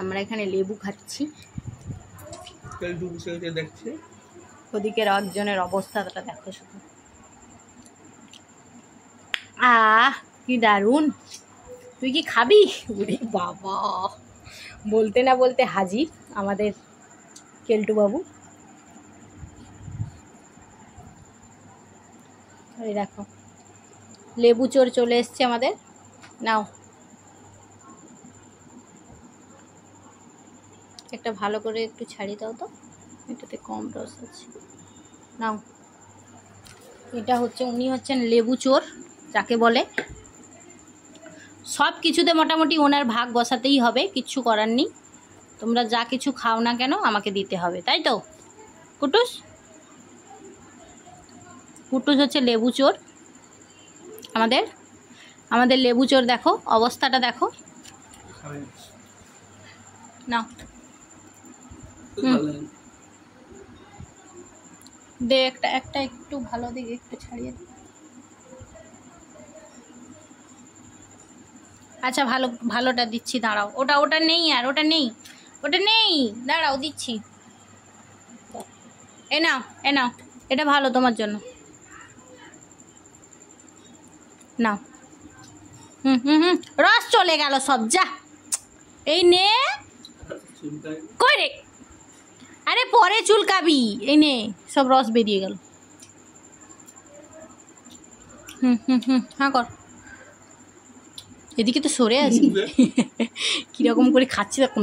আমরা এখানে লেবু খাচ্ছি। দেখছে ওদিকের একজনের অবস্থাটা দেখো শুধু। কি দারুণ! তুই কি খাবি? ওরে বাবা, বলতে না বলতে হাজির আমাদের কেলটু বাবু। এই দেখো লেবু চোর চলে এসছে আমাদের। নাও একটা ভালো করে একটু ছাড়িয়ে দাও তো, এটাতে কম রস আছে। নাও, এটা হচ্ছে, উনি হচ্ছেন লেবু চোর যাকে বলে। সব কিছুতে মোটামুটি ওনার ভাগ বসাতেই হবে, কিচ্ছু করার নেই। তোমরা যা কিছু খাও না কেন আমাকে দিতে হবে, তাই তো কুটুস? কুটুস হচ্ছে লেবু চোর আমাদের লেবু চোর। দেখো অবস্থাটা দেখো। নাও দে একটা একটু ভালো দিকে একটু ছাড়িয়ে দে। আচ্ছা ভালোটা দিচ্ছি, দাঁড়াও। ওটা নেই, আর ওটা নেই, দাঁড়াও দিচ্ছি। এ নাও এটা ভালো তোমার জন্য। নাও। রস চলে গেল সব, যা। এই নে। কই রে? আরে পরে চুলকাবি। এই নে, সব রস বেরিয়ে গেল। হ্যাঁ কর। এদিকে তো সরে আছি। কিরকম করে খাচ্ছি দেখো।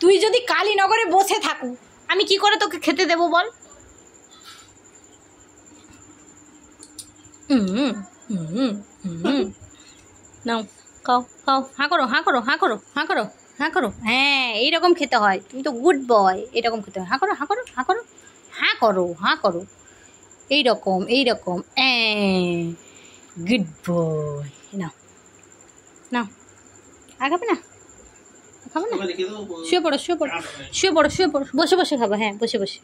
তুই যদি কালীনগরে বসে থাকু, আমি কি করে তোকে খেতে দেবো বল? নাও খাও, হাঁ করো। হ্যাঁ, এইরকম খেতে হয়। তুমি তো গুড বয়, এরকম খেতে হয়। হাঁ করো। এইরকম গুড বয়। নাও খাবে না? শুয়ে পড়ো। বসে খাবো। হ্যাঁ, বসে।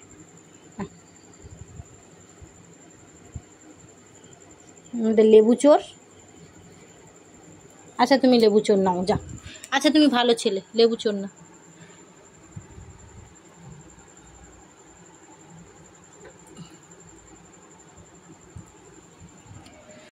আমাদের লেবু চোর। আচ্ছা তুমি লেবু চোর নাও, যা। আচ্ছা তুমি ভালো ছেলে, লেবু চোর না।